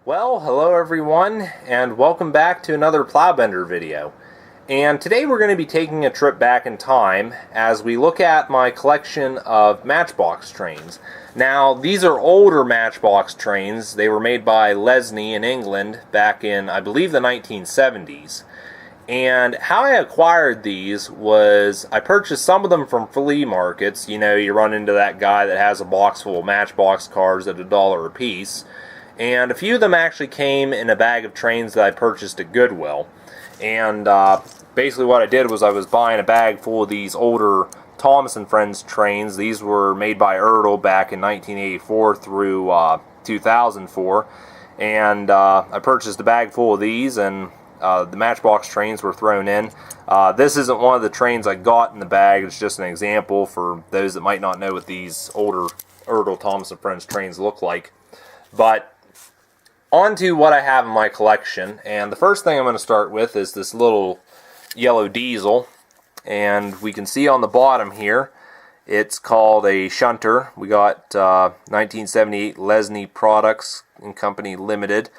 Well, hello everyone, and welcome back to another Plowbender video. And today we're going to be taking a trip back in time as we look at my collection of Matchbox trains. Now, these are older Matchbox trains. They were made by Lesney in England back in, I believe, the 1970s. And how I acquired these was I purchased some of them from flea markets. You know, you run into that guy that has a box full of Matchbox cars at $1 a piece. And a few of them actually came in a bag of trains that I purchased at Goodwill. And basically what I did was I was buying a bag full of these older Thomas & Friends trains. These were made by Ertl back in 1984 through 2004. And I purchased a bag full of these, and the Matchbox trains were thrown in. This isn't one of the trains I got in the bag. It's just an example for those that might not know what these older Ertl Thomas & Friends trains look like. But on to what I have in my collection, and the first thing I'm going to start with is this little yellow diesel, and we can see on the bottom here it's called a shunter. We got 1978 Lesney Products and Company Limited.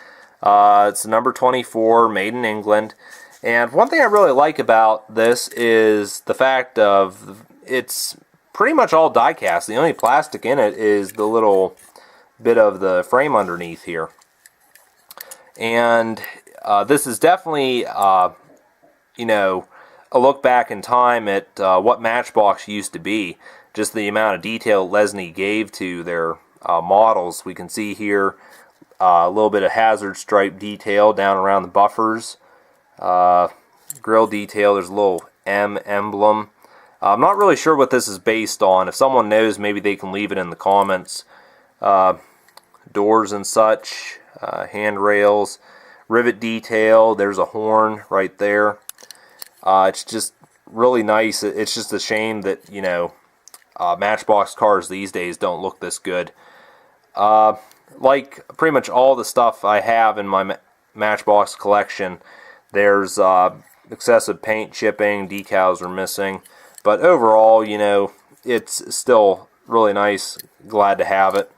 It's number 24, made in England, and one thing I really like about this is the fact of it's pretty much all die cast. The only plastic in it is the little bit of the frame underneath here. And this is definitely, you know, a look back in time at what Matchbox used to be. Just the amount of detail Lesney gave to their models. We can see here a little bit of hazard stripe detail down around the buffers. Grill detail, there's a little M emblem. I'm not really sure what this is based on. If someone knows, maybe they can leave it in the comments. Doors and such. Handrails, rivet detail, there's a horn right there. It's just really nice. It's just a shame that, you know, Matchbox cars these days don't look this good. Like pretty much all the stuff I have in my Matchbox collection, there's excessive paint chipping, decals are missing, but overall, you know, it's still really nice. Glad to have it.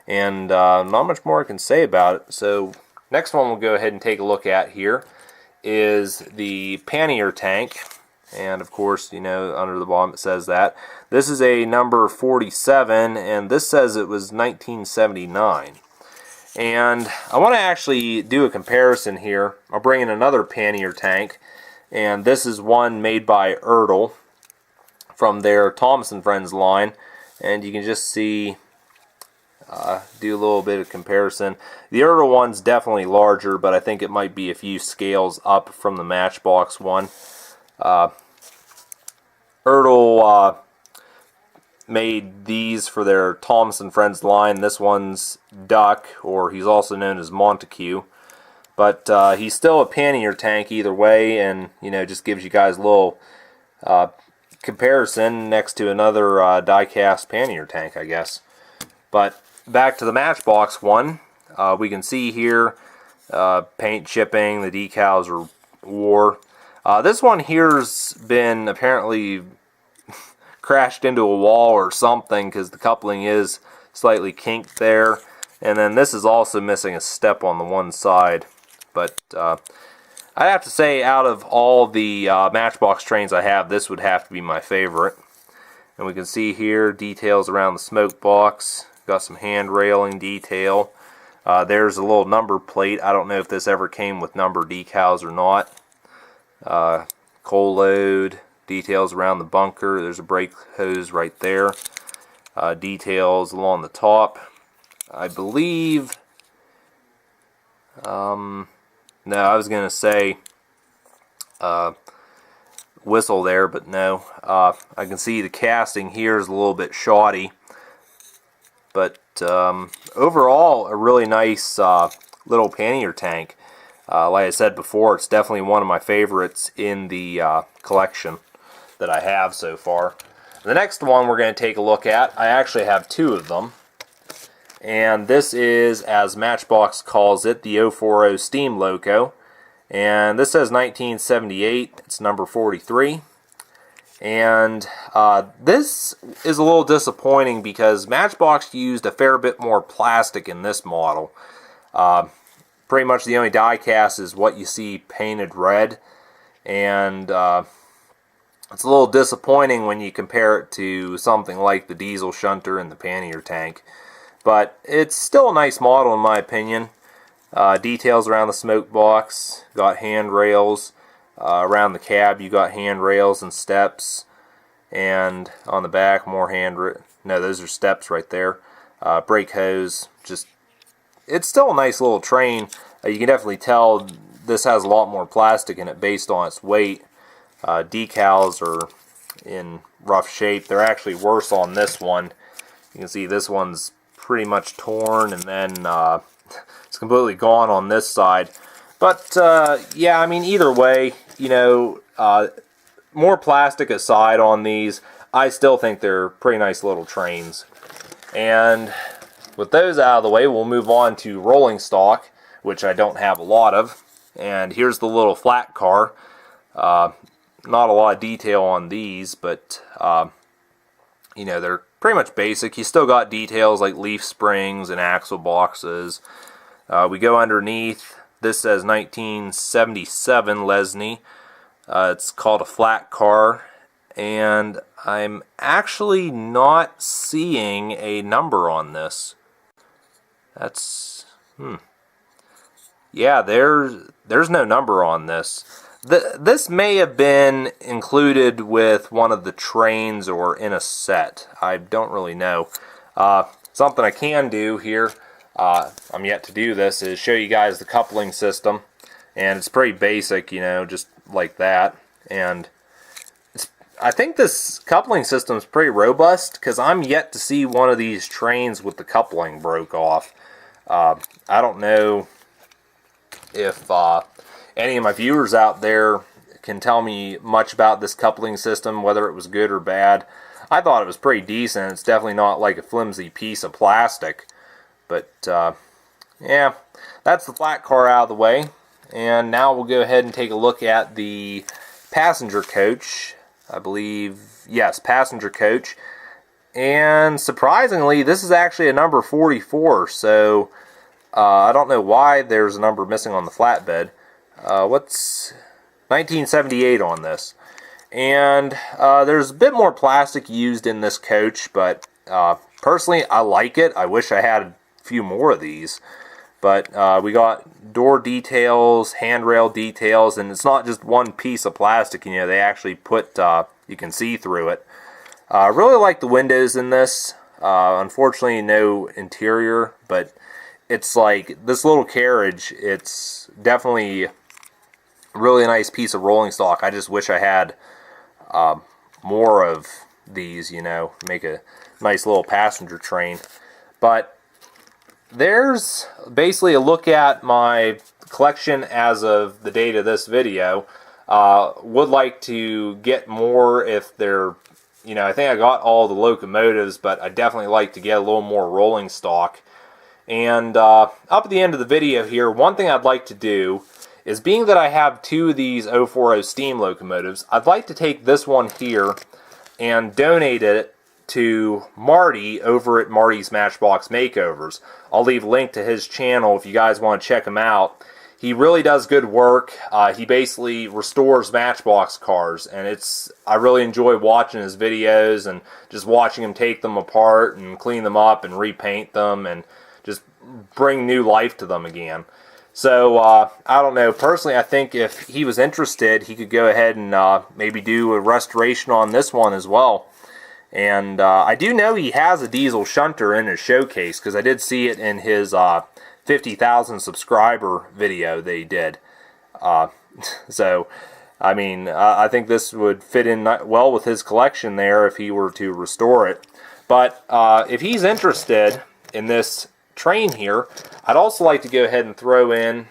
And not much more I can say about it. So next one we'll go ahead and take a look at here is the pannier tank. And of course, you know, under the bottom it says that. This is a number 47, and this says it was 1979. And I want to actually do a comparison here. I'll bring in another pannier tank, and this is one made by Ertl from their Thomas & Friends line. And you can just see, do a little bit of comparison. The Ertl one's definitely larger, but I think it might be a few scales up from the Matchbox one. Ertl made these for their Thomas & Friends line. This one's Duck, or he's also known as Montague. But he's still a pannier tank either way, and you know, just gives you guys a little comparison next to another die-cast pannier tank, I guess. But back to the Matchbox one, we can see here paint chipping, the decals are wore. This one here's been apparently crashed into a wall or something because the coupling is slightly kinked there. And then this is also missing a step on the one side. But I'd have to say, out of all the Matchbox trains I have, this would have to be my favorite. And we can see here details around the smoke box. Got some hand railing detail. There's a little number plate. I don't know if this ever came with number decals or not. Coal load. Details around the bunker. There's a brake hose right there. Details along the top. I believe... no, I was going to say whistle there, but no. I can see the casting here is a little bit shoddy. But overall, a really nice little pannier tank. Like I said before, it's definitely one of my favorites in the collection that I have so far. The next one we're going to take a look at, I actually have two of them. And this is, as Matchbox calls it, the 040 Steam Loco. And this says 1978. It's number 43. And this is a little disappointing because Matchbox used a fair bit more plastic in this model. pretty much the only die cast is what you see painted red, and it's a little disappointing when you compare it to something like the diesel shunter and the pannier tank. But it's still a nice model in my opinion. Details around the smoke box, got handrails. Around the cab you got handrails and steps, and on the back more no, those are steps right there. Brake hose. Just, it's still a nice little train. You can definitely tell this has a lot more plastic in it based on its weight. Decals are in rough shape. They're actually worse on this one. You can see this one's pretty much torn, and then it's completely gone on this side. But yeah, I mean, either way, you know, more plastic aside on these, I still think they're pretty nice little trains. And with those out of the way, we'll move on to rolling stock, which I don't have a lot of. And here's the little flat car. Not a lot of detail on these, but you know, they're pretty much basic. You still got details like leaf springs and axle boxes. We go underneath. This says 1977 Lesney. It's called a flat car, and I'm actually not seeing a number on this. That's yeah, there's no number on this. This may have been included with one of the trains or in a set. I don't really know. Something I can do here, I'm yet to do this, is show you guys the coupling system. And it's pretty basic, you know, just like that. And I think this coupling system is pretty robust, because I'm yet to see one of these trains with the coupling broke off. I don't know if any of my viewers out there can tell me much about this coupling system, whether it was good or bad. I thought it was pretty decent. It's definitely not like a flimsy piece of plastic. But yeah, that's the flat car out of the way. And now we'll go ahead and take a look at the passenger coach. I believe, yes, passenger coach. And surprisingly, this is actually a number 44. So I don't know why there's a number missing on the flatbed. What's 1978 on this? And there's a bit more plastic used in this coach, but personally I like it. I wish I had a few more of these. But we got door details, handrail details, and it's not just one piece of plastic. You know, they actually put, you can see through it. I really like the windows in this. Unfortunately, no interior, but it's like this little carriage. It's definitely really nice piece of rolling stock. I just wish I had more of these, you know, make a nice little passenger train. But there's basically a look at my collection as of the date of this video. Would like to get more if they're, you know, I think I got all the locomotives, but I definitely like to get a little more rolling stock. And up at the end of the video here, one thing I'd like to do is, being that I have two of these 040 steam locomotives, I'd like to take this one here and donate it to Marty over at Marty's Matchbox Makeovers. I'll leave a link to his channel if you guys want to check him out. He really does good work. He basically restores Matchbox cars, and I really enjoy watching his videos and just watching him take them apart and clean them up and repaint them and just bring new life to them again. So, I don't know. Personally, I think if he was interested, he could go ahead and maybe do a restoration on this one as well. And I do know he has a diesel shunter in his showcase, because I did see it in his 50,000 subscriber video that he did. So, I mean, I think this would fit in well with his collection there if he were to restore it. But if he's interested in this train here, I'd also like to go ahead and throw in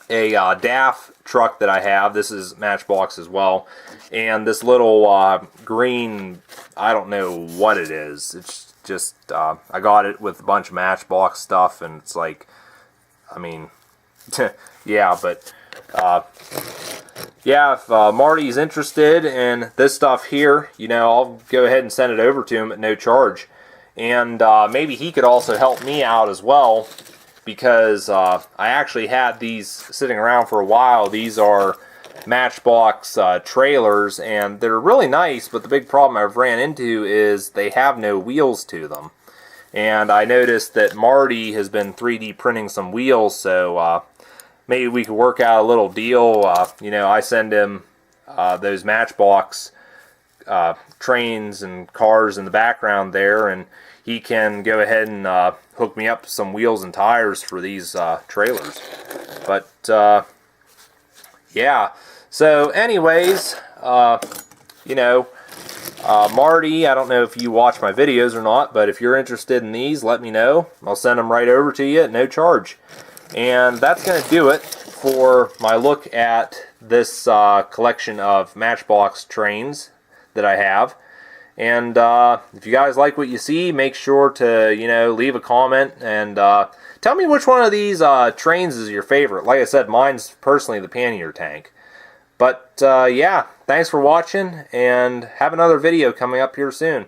a DAF truck that I have. This is Matchbox as well. And this little green, I don't know what it is. It's just, I got it with a bunch of Matchbox stuff, and it's like, I mean, yeah, but, yeah, if Marty's interested in this stuff here, you know, I'll go ahead and send it over to him at no charge. And maybe he could also help me out as well, because I actually had these sitting around for a while. These are Matchbox trailers, and they're really nice, but the big problem I've ran into is they have no wheels to them. And I noticed that Marty has been 3D printing some wheels, so maybe we could work out a little deal. You know, I send him those Matchbox trains and cars in the background there, and he can go ahead and hook me up some wheels and tires for these trailers. But yeah, so anyways, you know, Marty, I don't know if you watch my videos or not, but if you're interested in these, let me know. I'll send them right over to you at no charge. And that's going to do it for my look at this collection of Matchbox trains that I have. And if you guys like what you see, make sure to, you know, leave a comment and tell me which one of these trains is your favorite. Like I said, mine's personally the pannier tank. But yeah, thanks for watching, and have another video coming up here soon.